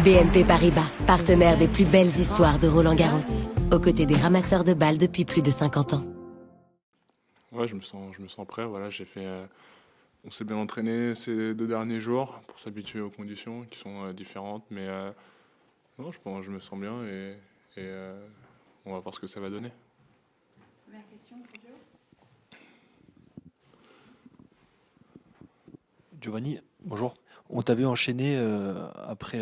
BNP Paribas, partenaire des plus belles histoires de Roland-Garros, aux côtés des ramasseurs de balles depuis plus de 50 ans. Ouais, je me sens prêt. Voilà, on s'est bien entraîné ces 2 derniers jours pour s'habituer aux conditions qui sont différentes, mais non, je pense, je me sens bien et on va voir ce que ça va donner. Première question pour Joe. Giovanni, bonjour. On t'avait enchaîné après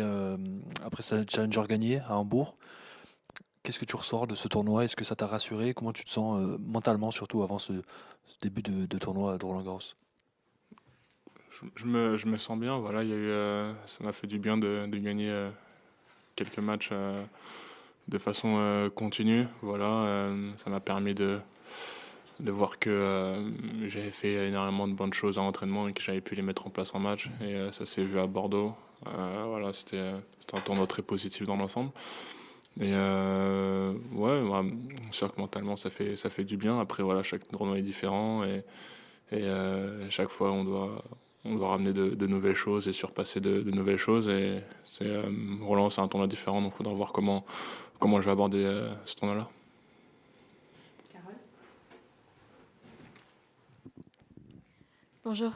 ce Challenger gagné à Hambourg. Qu'est-ce que tu ressors de ce tournoi? Est-ce que ça t'a rassuré? Comment tu te sens mentalement, surtout avant ce début de tournoi de Roland-Garros? Je me sens bien. Voilà, ça m'a fait du bien de gagner quelques matchs de façon continue. Voilà, ça m'a permis de voir que j'avais fait énormément de bonnes choses à l'entraînement et que j'avais pu les mettre en place en match. Et ça s'est vu à Bordeaux. Voilà, c'était un tournoi très positif dans l'ensemble. Et ouais, c'est sûr que mentalement ça fait du bien. Après, voilà, chaque tournoi est différent et chaque fois on doit ramener de nouvelles choses et surpasser de nouvelles choses. Et Roland, c'est un tournoi différent, donc il faudra voir comment je vais aborder ce tournoi-là. Carole. Bonjour.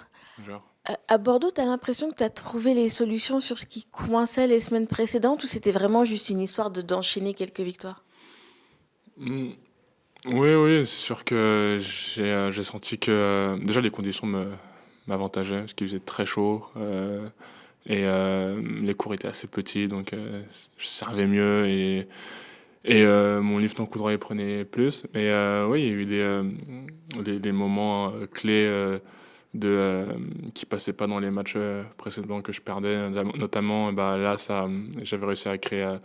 Genre. À Bordeaux, tu as l'impression que tu as trouvé les solutions sur ce qui coinçait les semaines précédentes ou c'était vraiment juste une histoire d'enchaîner quelques victoires? Mm. Oui, oui, c'est sûr que j'ai senti que déjà les conditions m'avantageaient parce qu'il faisait très chaud et les cours étaient assez petits, donc je servais mieux et mon lift en coup droit il prenait plus. Mais oui, il y a eu des moments clés qui passaient pas dans les matchs précédents que je perdais, notamment bah, là j'avais réussi à créer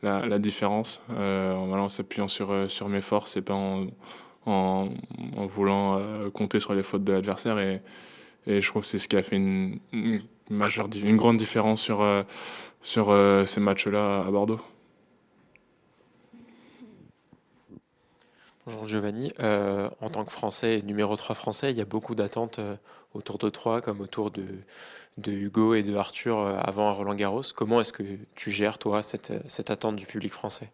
la différence voilà, en s'appuyant sur mes forces et pas en voulant compter sur les fautes de l'adversaire et je trouve que c'est ce qui a fait une grande différence sur ces matchs-là à Bordeaux. Bonjour Giovanni. En tant que Français et numéro 3 français, il y a beaucoup d'attentes autour de toi, comme autour de Hugo et de Arthur avant à Roland-Garros. Comment est-ce que tu gères, toi, cette attente du public français?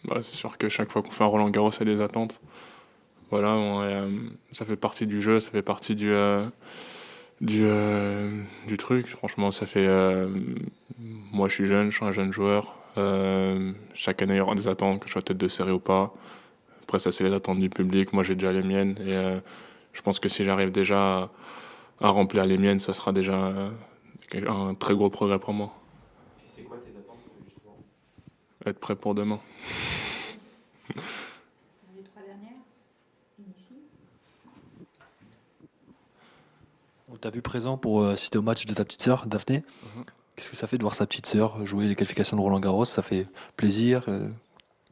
Bah, c'est sûr que chaque fois qu'on fait un Roland-Garros, il y a des attentes. Voilà, ça fait partie du jeu, ça fait partie du truc. Franchement, moi, je suis jeune, je suis un jeune joueur. Chaque année, il y aura des attentes, que je sois tête de série ou pas. Après, ça, c'est les attentes du public. Moi, j'ai déjà les miennes. Et je pense que si j'arrive déjà à remplir les miennes, ça sera déjà un très gros progrès pour moi. Et c'est quoi tes attentes, justement? Être prêt pour demain. Les trois dernières. Ici. On t'a vu présent pour assister au match de ta petite sœur, Daphné. Mhm. Qu'est-ce que ça fait de voir sa petite sœur jouer les qualifications de Roland-Garros? Ça fait plaisir.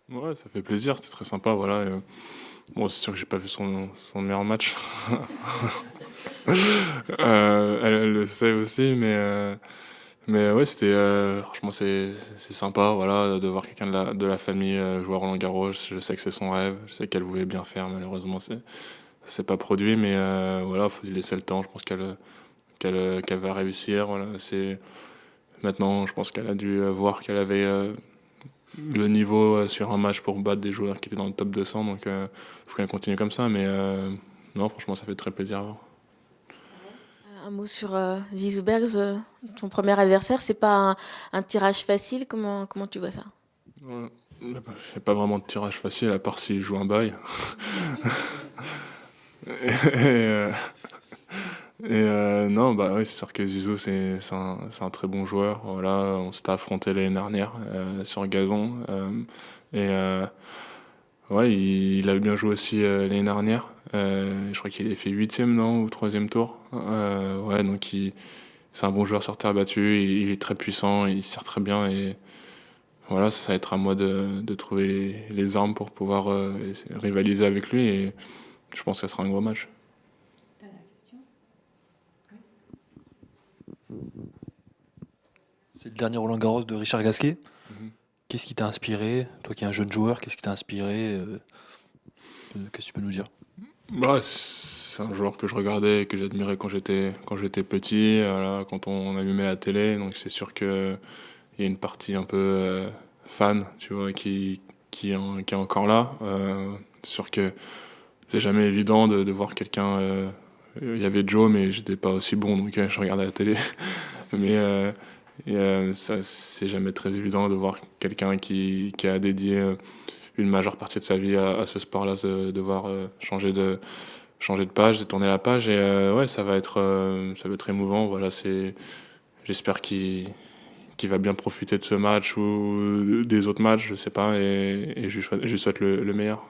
Ouais, ça fait plaisir, c'était très sympa, voilà. Bon, c'est sûr que j'ai pas vu son meilleur match. Elle le sait aussi, mais ouais, franchement, c'est sympa, voilà, de voir quelqu'un de la famille jouer à Roland-Garros. Je sais que c'est son rêve, je sais qu'elle voulait bien faire, malheureusement, ça s'est pas produit, mais voilà, faut lui laisser le temps. Je pense qu'elle va réussir, voilà. Maintenant, je pense qu'elle a dû voir qu'elle avait le niveau sur un match pour battre des joueurs qui étaient dans le top 200, donc faut qu'elle continue comme ça, mais non, franchement, ça fait très plaisir à voir. Un mot sur Zizou Bergs, ton premier adversaire, c'est pas un tirage facile, comment tu vois ça? Ouais. Il n'y a pas vraiment de tirage facile, à part s'il joue un bail. Et non, bah oui, c'est sûr que Zizou, c'est un très bon joueur. Voilà, on s'était affronté l'année dernière sur gazon. Et ouais, il a bien joué aussi l'année dernière. Je crois qu'il a fait huitième, non, ou troisième tour. Ouais, donc c'est un bon joueur sur terre battue. Il est très puissant, il sert très bien. Et voilà, ça va être à moi de trouver les armes pour pouvoir rivaliser avec lui. Et je pense que ça sera un gros match. Dernière question. C'est le dernier Roland-Garros de Richard Gasquet. Mhm. Qu'est-ce qui t'a inspiré? Toi qui es un jeune joueur, qu'est-ce qui t'a inspiré? Qu'est-ce que tu peux nous dire? Bah, c'est un joueur que je regardais et que j'admirais quand j'étais petit, voilà, quand on allumait la télé. Donc c'est sûr que il y a une partie un peu fan, tu vois, qui est encore là. C'est sûr que c'est jamais évident de voir quelqu'un. Il y avait Joe, mais j'étais pas aussi bon, donc je regardais la télé. Mais ça, c'est jamais très évident de voir quelqu'un qui a dédié une majeure partie de sa vie à ce sport-là, de devoir changer de page, de tourner la page. Et ouais, ça va être émouvant. Voilà, j'espère qu'il va bien profiter de ce match ou des autres matchs, je sais pas, et je lui souhaite le meilleur.